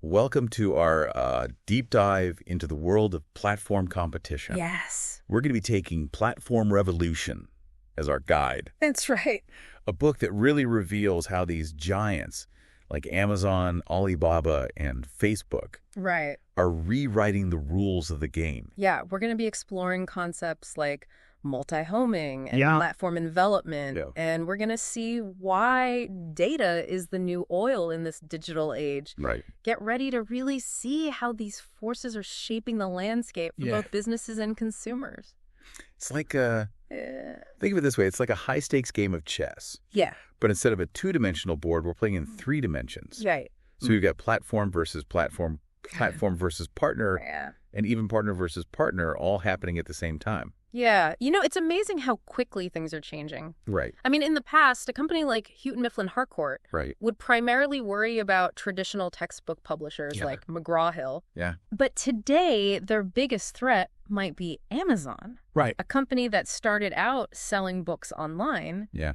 welcome to our deep dive into the world of platform competition. Yes. We're going to be taking Platform Revolution as our guide, That's right. a book that really reveals how these giants like Amazon, Alibaba, and Facebook Right. are rewriting the rules of the game. Yeah, we're going to be exploring concepts like multihoming and Yeah. platform envelopment, Yeah. and we're going to see why data is the new oil in this digital age. Right. Get ready to really see how these forces are shaping the landscape for both businesses and consumers. It's like think of it this way. It's like a high-stakes game of chess. Yeah. But instead of a two-dimensional board, we're playing in three dimensions. Right. So we've got platform versus platform, platform versus partner, Yeah. and even partner versus partner all happening at the same time. Yeah. You know, it's amazing how quickly things are changing. Right. I mean, in the past, a company like Houghton Mifflin Harcourt Right. would primarily worry about traditional textbook publishers like McGraw-Hill. Yeah. But today, their biggest threat might be Amazon, Right. a company that started out selling books online, Yeah.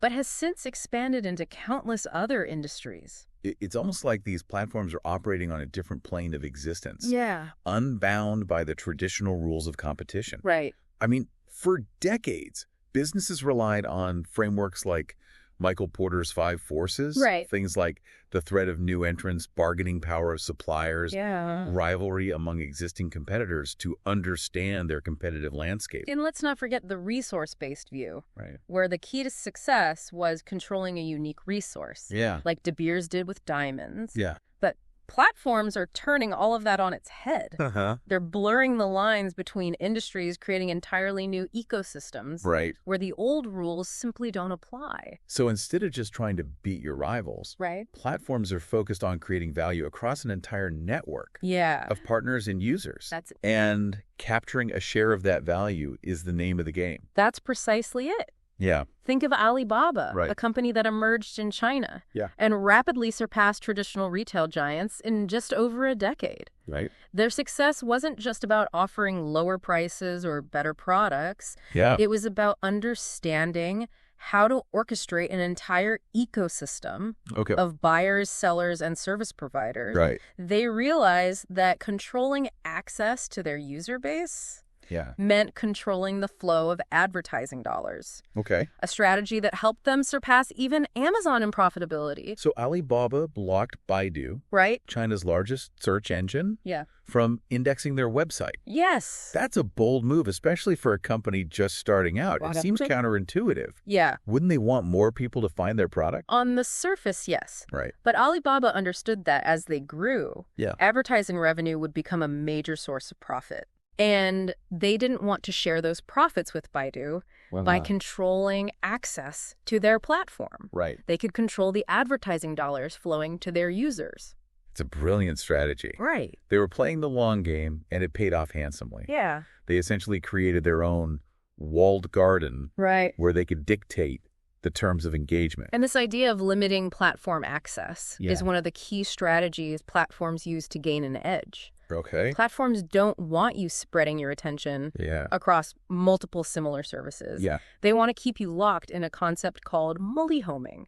but has since expanded into countless other industries. It's almost like these platforms are operating on a different plane of existence, Yeah. unbound by the traditional rules of competition. Right. I mean, for decades, businesses relied on frameworks like Michael Porter's 5 Forces. Right. Things like the threat of new entrants, bargaining power of suppliers, Yeah. rivalry among existing competitors to understand their competitive landscape. And let's not forget the resource-based view, Right. where the key to success was controlling a unique resource, Yeah. like De Beers did with diamonds. Yeah. But platforms are turning all of that on its head. Uh-huh. They're blurring the lines between industries, creating entirely new ecosystems Right. where the old rules simply don't apply. So instead of just trying to beat your rivals, Right? platforms are focused on creating value across an entire network Yeah. of partners and users. And capturing a share of that value is the name of the game. That's precisely it. Yeah. Think of Alibaba, Right. a company that emerged in China Yeah. and rapidly surpassed traditional retail giants in just over a decade. Right. Their success wasn't just about offering lower prices or better products. Yeah. It was about understanding how to orchestrate an entire ecosystem Okay. of buyers, sellers, and service providers. Right. They realized that controlling access to their user base Yeah. meant controlling the flow of advertising dollars, Okay. a strategy that helped them surpass even Amazon in profitability. So Alibaba blocked Baidu, Right? China's largest search engine, Yeah. from indexing their website. Yes. That's a bold move, especially for a company just starting out. Well, It seems definitely. counterintuitive. Yeah. Wouldn't they want more people to find their product? On the surface, yes. Right. But Alibaba understood that as they grew, Yeah. advertising revenue would become a major source of profit. And they didn't want to share those profits with Baidu by controlling access to their platform. Right. They could control the advertising dollars flowing to their users. It's a brilliant strategy. Right. They were playing the long game, and it paid off handsomely. Yeah. They essentially created their own walled garden Right. where they could dictate the terms of engagement. And this idea of limiting platform access is Yeah. one of the key strategies platforms use to gain an edge. Okay. Platforms don't want you spreading your attention Yeah. across multiple similar services. Yeah. They want to keep you locked in a concept called multihoming.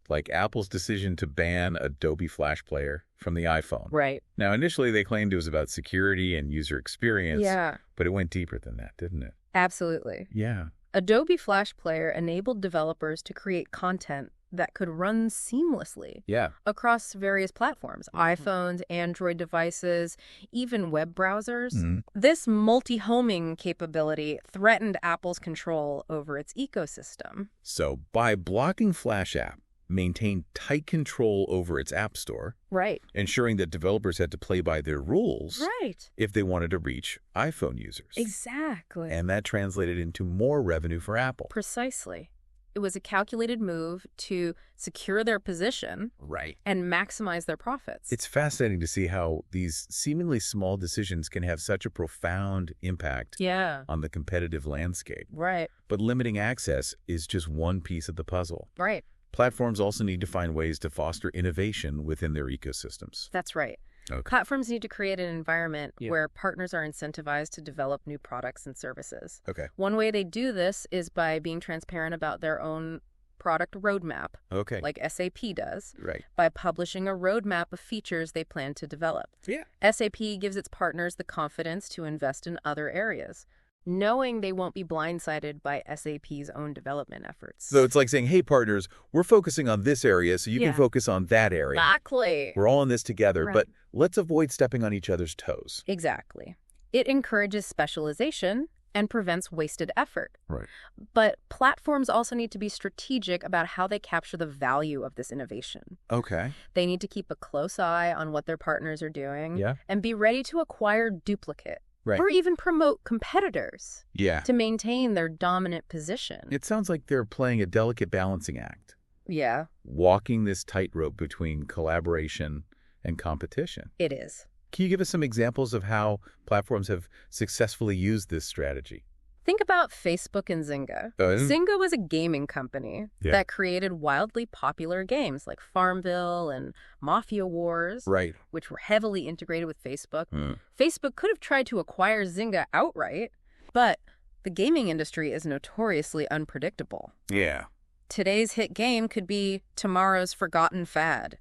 Like Apple's decision to ban Adobe Flash Player from the iPhone. Right. Now, initially they claimed it was about security and user experience, Yeah, but it went deeper than that, didn't it? absolutely. Yeah. Adobe Flash Player enabled developers to create content that could run seamlessly Yeah. across various platforms, iPhones, Android devices, even web browsers. Mhm. This multi-homing capability threatened Apple's control over its ecosystem. So by blocking Flash App, maintained tight control over its app store, Right. ensuring that developers had to play by their rules Right. if they wanted to reach iPhone users. Exactly. And that translated into more revenue for Apple. Precisely. It was a calculated move to secure their position Right. and maximize their profits. It's fascinating to see how these seemingly small decisions can have such a profound impact Yeah. on the competitive landscape. Right. But limiting access is just one piece of the puzzle. Right. Platforms also need to find ways to foster innovation within their ecosystems. That's right. Okay. Platforms need to create an environment Yeah. where partners are incentivized to develop new products and services. Okay. One way they do this is by being transparent about their own product roadmap, Okay. like SAP does, Right. by publishing a roadmap of features they plan to develop. Yeah. SAP gives its partners the confidence to invest in other areas, knowing they won't be blindsided by SAP's own development efforts. So it's like saying, hey, partners, we're focusing on this area, so you can focus on that area. Exactly. We're all in this together, Right. but let's avoid stepping on each other's toes. Exactly. It encourages specialization and prevents wasted effort. Right. But platforms also need to be strategic about how they capture the value of this innovation. Okay. They need to keep a close eye on what their partners are doing Yeah. and be ready to acquire duplicate Right. or even promote competitors Yeah. to maintain their dominant position. It sounds like they're playing a delicate balancing act, Yeah, walking this tightrope between collaboration and competition. it is. Can you give us some examples of how platforms have successfully used this strategy? Think about Facebook and Zynga. Zynga was a gaming company that created wildly popular games like Farmville and Mafia Wars, Right. which were heavily integrated with Facebook. Facebook could have tried to acquire Zynga outright, but the gaming industry is notoriously unpredictable. Yeah. Today's hit game could be tomorrow's forgotten fad.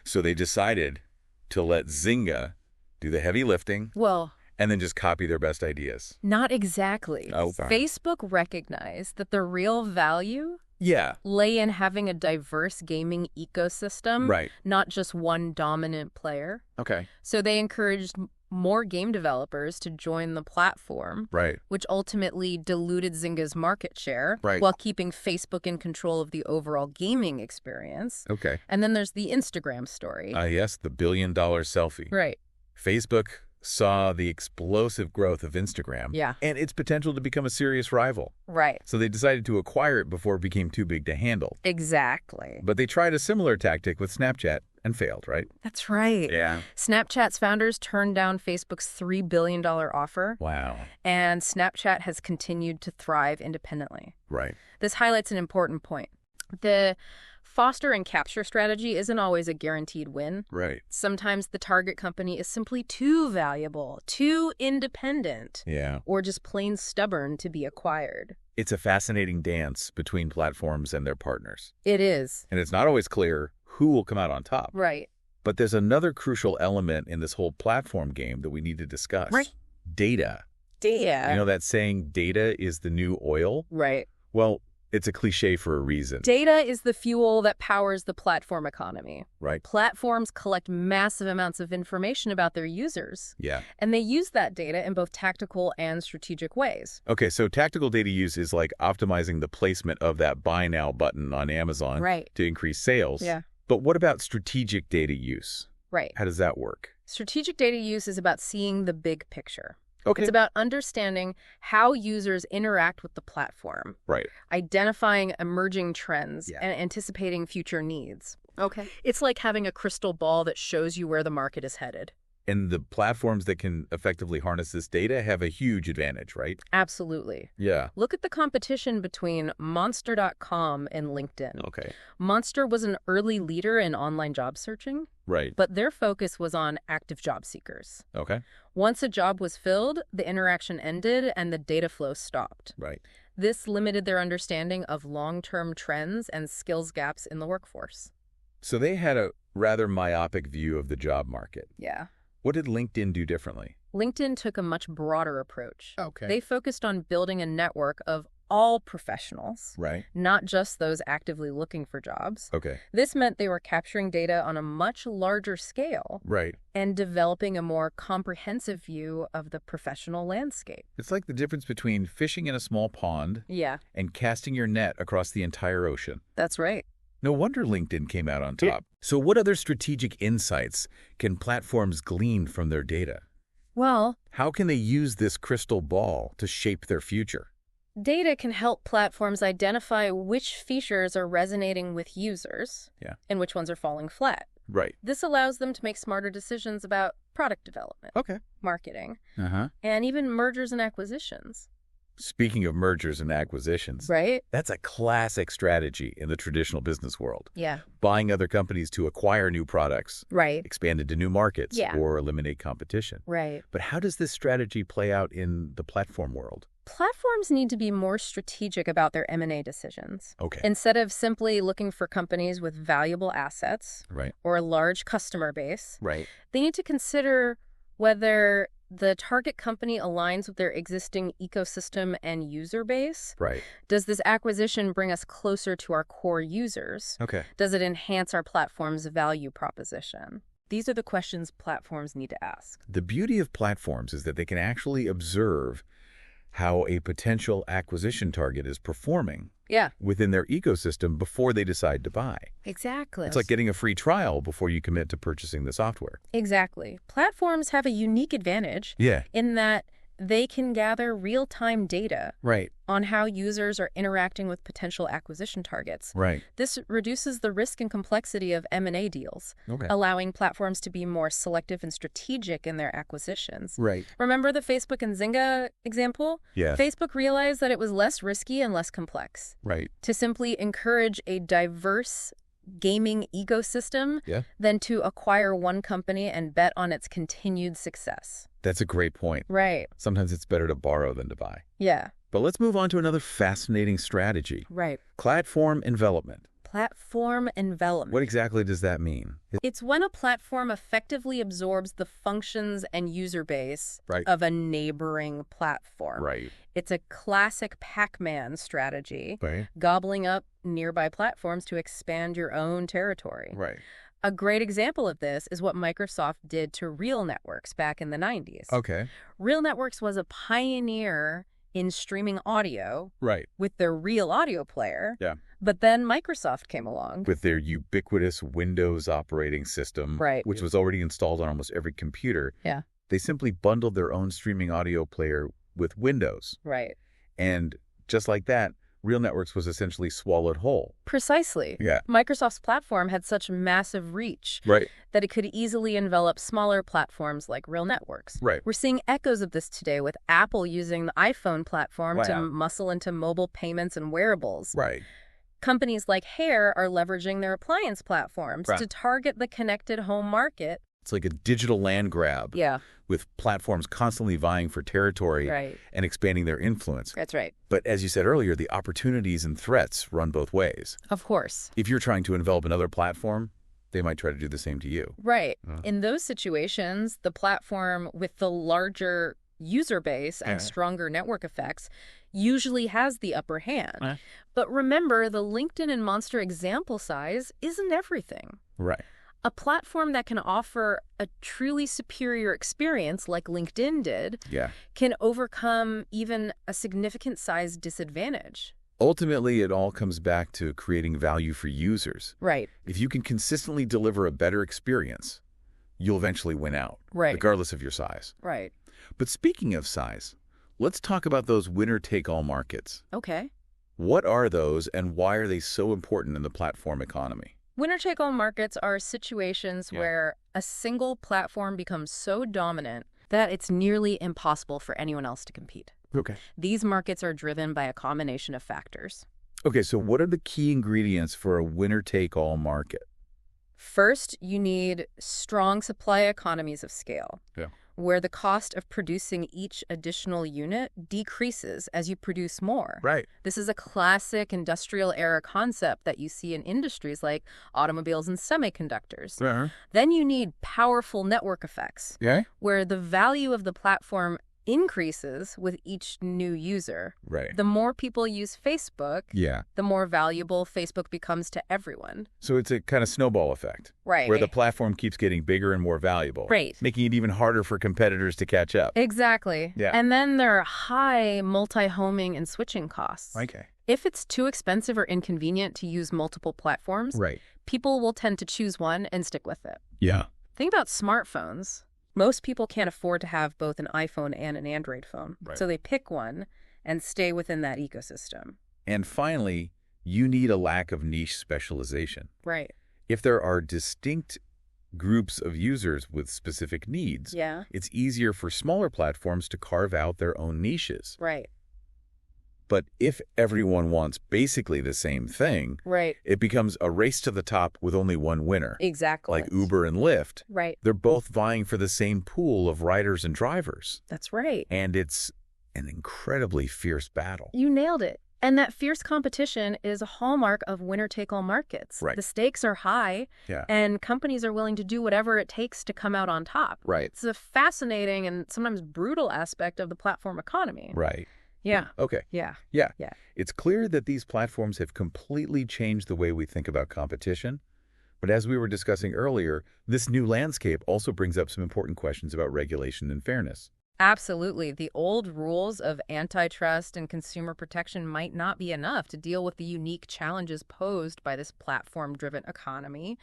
So they decided to let Zynga do the heavy lifting Well, and then just copy their best ideas. not exactly. Oh, fine. Facebook recognized that the real value Yeah. lay in having a diverse gaming ecosystem, Right. not just one dominant player. Okay. So they encouraged more game developers to join the platform, Right. which ultimately diluted Zynga's market share Right. while keeping Facebook in control of the overall gaming experience. Okay. And then there's the Instagram story. Yes, the billion-dollar selfie. Right. Facebook saw the explosive growth of Instagram Yeah. and its potential to become a serious rival. Right. So they decided to acquire it before it became too big to handle. Exactly. But they tried a similar tactic with Snapchat and failed, right? That's right. Yeah. Snapchat's founders turned down Facebook's $3 billion offer, Wow. and Snapchat has continued to thrive independently. Right. This highlights an important point. The foster and capture strategy isn't always a guaranteed win. Right. Sometimes the target company is simply too valuable, too independent, Yeah. or just plain stubborn to be acquired. It's a fascinating dance between platforms and their partners. It is. And it's not always clear who will come out on top. Right. But there's another crucial element in this whole platform game that we need to discuss. Right. Data. Data. You know that saying, data is the new oil? Right. Well, it's a cliche for a reason. Data is the fuel that powers the platform economy. Right. Platforms collect massive amounts of information about their users, Yeah. and they use that data in both tactical and strategic ways. Okay, so tactical data use is like optimizing the placement of that buy now button on Amazon Right. to increase sales. Yeah. But what about strategic data use? Right. How does that work? Strategic data use is about seeing the big picture. Okay. It's about understanding how users interact with the platform, Right. identifying emerging trends, Yeah. and anticipating future needs. Okay. It's like having a crystal ball that shows you where the market is headed. And the platforms that can effectively harness this data have a huge advantage, right? Absolutely. Yeah. Look at the competition between Monster.com and LinkedIn. Okay. Monster was an early leader in online job searching, Right. but their focus was on active job seekers. Okay. Once a job was filled, the interaction ended and the data flow stopped. Right. This limited their understanding of long-term trends and skills gaps in the workforce. So they had a rather myopic view of the job market. Yeah. What did LinkedIn do differently? LinkedIn took a much broader approach. Okay. They focused on building a network of all professionals, Right. not just those actively looking for jobs. Okay. This meant they were capturing data on a much larger scale Right. and developing a more comprehensive view of the professional landscape. It's like the difference between fishing in a small pond Yeah, and casting your net across the entire ocean. that's right. No wonder LinkedIn came out on top. So what other strategic insights can platforms glean from their data? Well, How can they use this crystal ball to shape their future? data can help platforms identify which features are resonating with users Yeah. and which ones are falling flat. Right. This allows them to make smarter decisions about product development, Okay. marketing, Uh-huh. and even mergers and acquisitions. Speaking of mergers and acquisitions, Right? that's a classic strategy in the traditional business world. Yeah. Buying other companies to acquire new products, Right. expand into new markets, Yeah. or eliminate competition. Right. But how does this strategy play out in the platform world? Platforms need to be more strategic about their M&A decisions. Okay. Instead of simply looking for companies with valuable assets Right. or a large customer base, Right. they need to consider whether the target company aligns with their existing ecosystem and user base. Right. Does this acquisition bring us closer to our core users? Okay. Does it enhance our platform's value proposition? These are the questions platforms need to ask. The beauty of platforms is that they can actually observe how a potential acquisition target is performing within their ecosystem before they decide to buy. Exactly. It's like getting a free trial before you commit to purchasing the software. Exactly. Platforms have a unique advantage in that they can gather real-time data on how users are interacting with potential acquisition targets. This reduces the risk and complexity of M&A deals, allowing platforms to be more selective and strategic in their acquisitions. Remember the Facebook and Zynga example? Facebook realized that it was less risky and less complex to simply encourage a diverse gaming ecosystem than to acquire one company and bet on its continued success. That's a great point. Sometimes it's better to borrow than to buy. But let's move on to another fascinating strategy. Platform envelopment. Platform envelopment. What exactly does that mean? It's when a platform effectively absorbs the functions and user base of a neighboring platform. It's a classic Pac-Man strategy, gobbling up nearby platforms to expand your own territory. A great example of this is what Microsoft did to Real Networks back in the 90s. Real Networks was a pioneer in streaming audio with their Real Audio player. But then Microsoft came along. With their ubiquitous Windows operating system, which was already installed on almost every computer. They simply bundled their own streaming audio player with Windows. And just like that, Real Networks was essentially swallowed whole. Precisely. Microsoft's platform had such massive reach that it could easily envelop smaller platforms like Real Networks. We're seeing echoes of this today with Apple using the iPhone platform to muscle into mobile payments and wearables. Companies like Hair are leveraging their appliance platforms to target the connected home market. It's like a digital land grab with platforms constantly vying for territory and expanding their influence. That's right. But as you said earlier, the opportunities and threats run both ways. Of course. If you're trying to envelop another platform, they might try to do the same to you. In those situations, the platform with the larger user base and stronger network effects usually has the upper hand. But remember, the LinkedIn and Monster example size isn't everything. A platform that can offer a truly superior experience like LinkedIn did can overcome even a significant size disadvantage. Ultimately, it all comes back to creating value for users. If you can consistently deliver a better experience, you'll eventually win out, regardless of your size. But speaking of size, let's talk about those winner-take-all markets. What are those and why are they so important in the platform economy? Winner-take-all markets are situations where a single platform becomes so dominant that it's nearly impossible for anyone else to compete. These markets are driven by a combination of factors. So what are the key ingredients for a winner-take-all market? First, you need strong supply economies of scale, where the cost of producing each additional unit decreases as you produce more. This is a classic industrial era concept that you see in industries like automobiles and semiconductors. Then you need powerful network effects, where the value of the platform increases with each new user. The more people use Facebook, the more valuable Facebook becomes to everyone. So it's a kind of snowball effect. Where the platform keeps getting bigger and more valuable. Making it even harder for competitors to catch up. Exactly. And then there are high multi-homing and switching costs. If it's too expensive or inconvenient to use multiple platforms, people will tend to choose one and stick with it. Think about smartphones. Most people can't afford to have both an iPhone and an Android phone. So they pick one and stay within that ecosystem. And finally, you need a lack of niche specialization. If there are distinct groups of users with specific needs, it's easier for smaller platforms to carve out their own niches. But if everyone wants basically the same thing, it becomes a race to the top with only one winner. Like Uber and Lyft. They're both vying for the same pool of riders and drivers. That's right. And it's an incredibly fierce battle. You nailed it. And that fierce competition is a hallmark of winner-take-all markets. Right. The stakes are high, and companies are willing to do whatever it takes to come out on top. Right. It's a fascinating and sometimes brutal aspect of the platform economy. Right. Yeah. Okay. Yeah. It's clear that these platforms have completely changed the way we think about competition. But as we were discussing earlier, this new landscape also brings up some important questions about regulation and fairness. Absolutely. The old rules of antitrust and consumer protection might not be enough to deal with the unique challenges posed by this platform-driven economy.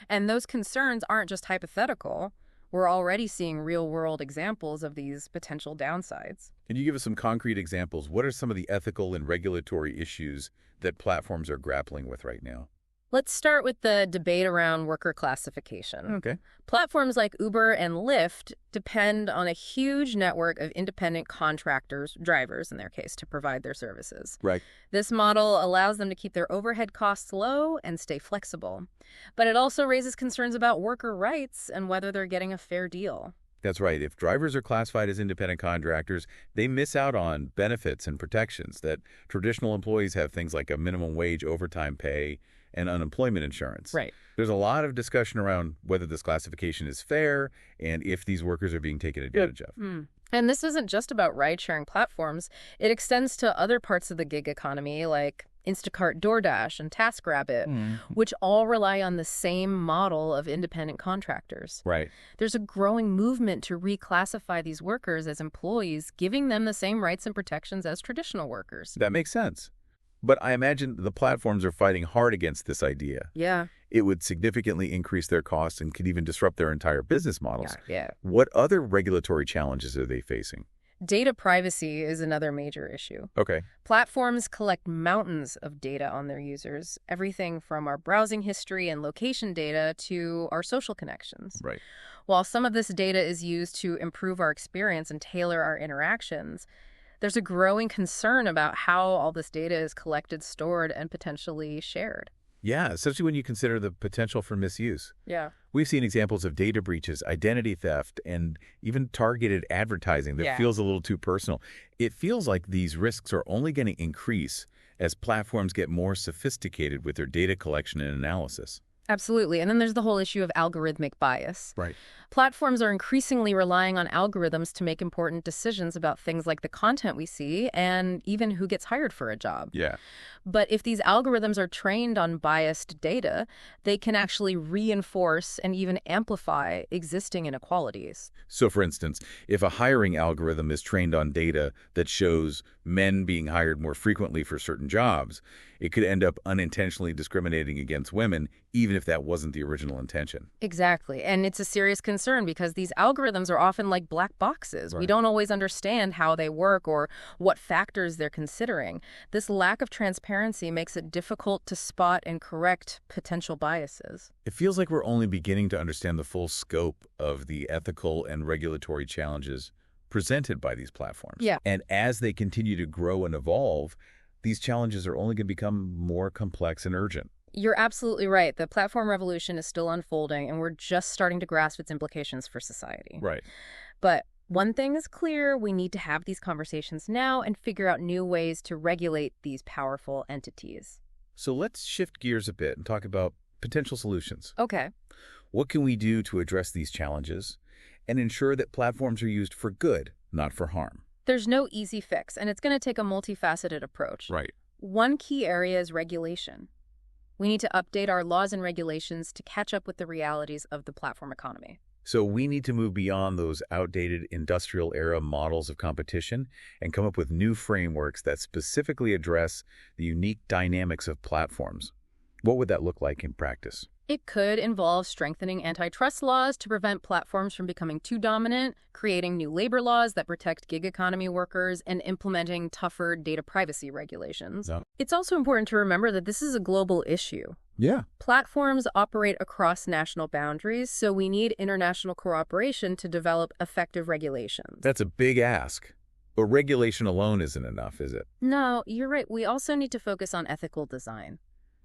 And those concerns aren't just hypothetical. We're already seeing real-world examples of these potential downsides. Can you give us some concrete examples? What are some of the ethical and regulatory issues that platforms are grappling with right now? Let's start with the debate around worker classification. Okay. Platforms like Uber and Lyft depend on a huge network of independent contractors, drivers in their case, to provide their services. Right. This model allows them to keep their overhead costs low and stay flexible. But it also raises concerns about worker rights and whether they're getting a fair deal. That's right. If drivers are classified as independent contractors, they miss out on benefits and protections that traditional employees have, things like a minimum wage, overtime pay, and unemployment insurance. Right. There's a lot of discussion around whether this classification is fair and if these workers are being taken advantage of. And this isn't just about ride-sharing platforms. It extends to other parts of the gig economy like Instacart, DoorDash, and TaskRabbit, which all rely on the same model of independent contractors. Right. There's a growing movement to reclassify these workers as employees, giving them the same rights and protections as traditional workers. That makes sense. But I imagine the platforms are fighting hard against this idea. Yeah. It would significantly increase their costs and could even disrupt their entire business models. Yeah. What other regulatory challenges are they facing? Data privacy is another major issue. Okay. Platforms collect mountains of data on their users, everything from our browsing history and location data to our social connections. Right. While some of this data is used to improve our experience and tailor our interactions, there's a growing concern about how all this data is collected, stored, and potentially shared. Yeah, especially when you consider the potential for misuse. Yeah. We've seen examples of data breaches, identity theft, and even targeted advertising that feels a little too personal. It feels like these risks are only going to increase as platforms get more sophisticated with their data collection and analysis. Absolutely. And then there's the whole issue of algorithmic bias. Right. Platforms are increasingly relying on algorithms to make important decisions about things like the content we see and even who gets hired for a job. Yeah. But if these algorithms are trained on biased data, they can actually reinforce and even amplify existing inequalities. So, for instance, if a hiring algorithm is trained on data that shows men being hired more frequently for certain jobs, it could end up unintentionally discriminating against women, even if that wasn't the original intention. Exactly. And it's a serious concern because these algorithms are often like black boxes. Right. We don't always understand how they work or what factors they're considering. This lack of transparency makes it difficult to spot and correct potential biases. It feels like we're only beginning to understand the full scope of the ethical and regulatory challenges presented by these platforms. Yeah. And as they continue to grow and evolve, these challenges are only going to become more complex and urgent. You're absolutely right. The platform revolution is still unfolding, and we're just starting to grasp its implications for society. Right. But one thing is clear, we need to have these conversations now and figure out new ways to regulate these powerful entities. So let's shift gears a bit and talk about potential solutions. Okay. What can we do to address these challenges and ensure that platforms are used for good, not for harm? There's no easy fix, and it's going to take a multifaceted approach. Right. One key area is regulation. We need to update our laws and regulations to catch up with the realities of the platform economy. So we need to move beyond those outdated industrial-era models of competition and come up with new frameworks that specifically address the unique dynamics of platforms. What would that look like in practice? It could involve strengthening antitrust laws to prevent platforms from becoming too dominant, creating new labor laws that protect gig economy workers, and implementing tougher data privacy regulations. No. It's also important to remember that this is a global issue. Yeah. Platforms operate across national boundaries, so we need international cooperation to develop effective regulations. That's a big ask. But regulation alone isn't enough, is it? No, you're right. We also need to focus on ethical design.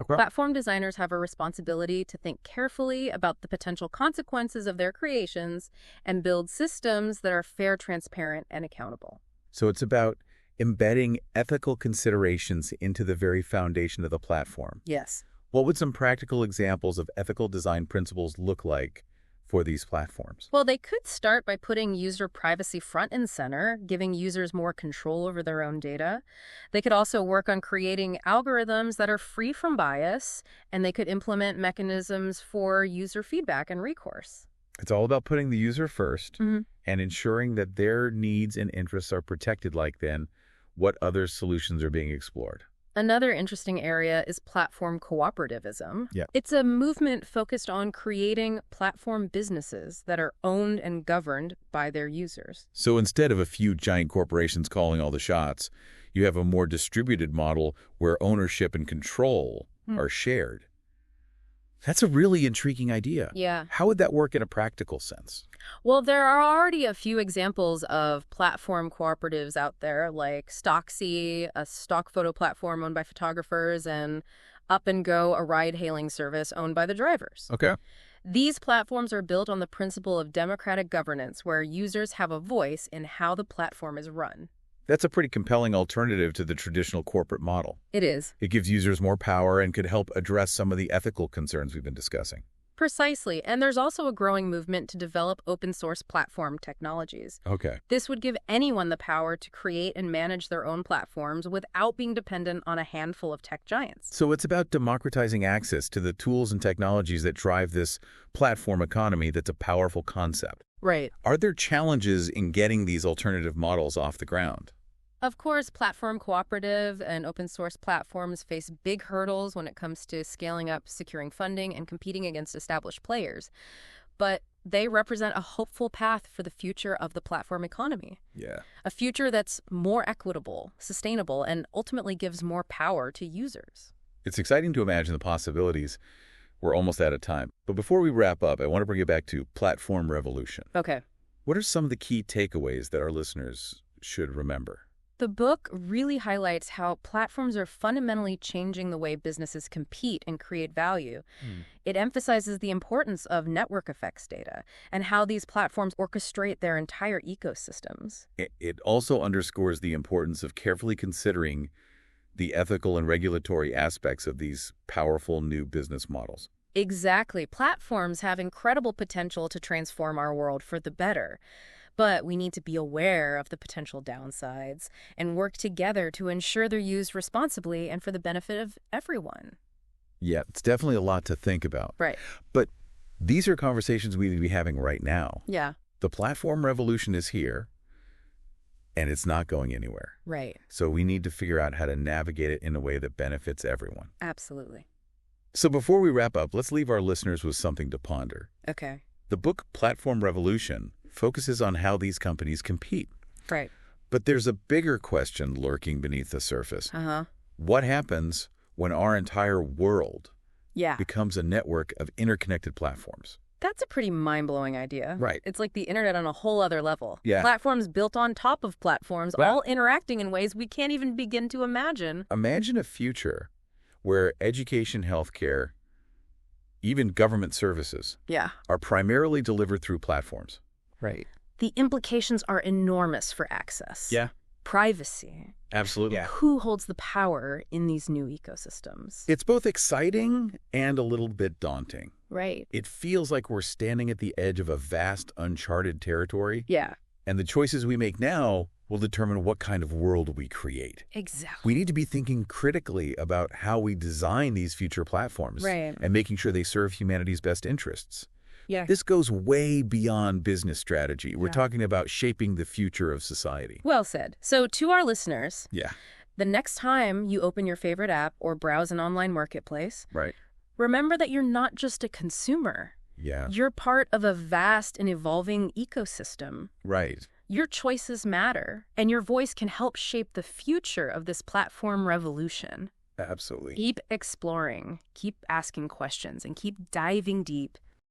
Okay. Platform designers have a responsibility to think carefully about the potential consequences of their creations and build systems that are fair, transparent, and accountable. So it's about embedding ethical considerations into the very foundation of the platform. Yes. What would some practical examples of ethical design principles look like for these platforms? Well, they could start by putting user privacy front and center, giving users more control over their own data. They could also work on creating algorithms that are free from bias, and they could implement mechanisms for user feedback and recourse. It's all about putting the user first and ensuring that their needs and interests are protected, like then what other solutions are being explored. Another interesting area is platform cooperativism. Yeah. It's a movement focused on creating platform businesses that are owned and governed by their users. So instead of a few giant corporations calling all the shots, you have a more distributed model where ownership and control are shared. That's a really intriguing idea. Yeah. How would that work in a practical sense? Well, there are already a few examples of platform cooperatives out there, like Stocksy, a stock photo platform owned by photographers, and Up and Go, a ride-hailing service owned by the drivers. Okay. These platforms are built on the principle of democratic governance, where users have a voice in how the platform is run. That's a pretty compelling alternative to the traditional corporate model. It is. It gives users more power and could help address some of the ethical concerns we've been discussing. Precisely. And there's also a growing movement to develop open-source platform technologies. Okay. This would give anyone the power to create and manage their own platforms without being dependent on a handful of tech giants. So it's about democratizing access to the tools and technologies that drive this platform economy that's a powerful concept. Right. Are there challenges in getting these alternative models off the ground? Of course, platform cooperative and open source platforms face big hurdles when it comes to scaling up, securing funding, and competing against established players. But they represent a hopeful path for the future of the platform economy. Yeah. A future that's more equitable, sustainable, and ultimately gives more power to users. It's exciting to imagine the possibilities. We're almost out of time. But before we wrap up, I want to bring it back to platform revolution. Okay. What are some of the key takeaways that our listeners should remember? The book really highlights how platforms are fundamentally changing the way businesses compete and create value. It emphasizes the importance of network effects data and how these platforms orchestrate their entire ecosystems. It also underscores the importance of carefully considering the ethical and regulatory aspects of these powerful new business models. Exactly. Platforms have incredible potential to transform our world for the better. But we need to be aware of the potential downsides and work together to ensure they're used responsibly and for the benefit of everyone. Yeah, it's definitely a lot to think about. Right. But these are conversations we need to be having right now. Yeah. The platform revolution is here, and it's not going anywhere. Right. So we need to figure out how to navigate it in a way that benefits everyone. Absolutely. So before we wrap up, let's leave our listeners with something to ponder. Okay. The book Platform Revolution focuses on how these companies compete. Right. But there's a bigger question lurking beneath the surface. What happens when our entire world becomes a network of interconnected platforms? That's a pretty mind-blowing idea. Right. It's like the internet on a whole other level. Yeah. Platforms built on top of platforms, all interacting in ways we can't even begin to imagine. Imagine a future where education, healthcare, even government services are primarily delivered through platforms. Right. The implications are enormous for access. Yeah. Privacy. Absolutely. Yeah. Who holds the power in these new ecosystems? It's both exciting and a little bit daunting. Right. It feels like we're standing at the edge of a vast, uncharted territory. Yeah. And the choices we make now will determine what kind of world we create. Exactly. We need to be thinking critically about how we design these future platforms and making sure they serve humanity's best interests. Yeah. This goes way beyond business strategy. We're talking about shaping the future of society. Well said. So to our listeners, Yeah. the next time you open your favorite app or browse an online marketplace, Right. remember that you're not just a consumer. Yeah. You're part of a vast and evolving ecosystem. Right. Your choices matter, and your voice can help shape the future of this platform revolution. Absolutely. Keep exploring, keep asking questions, and keep diving deep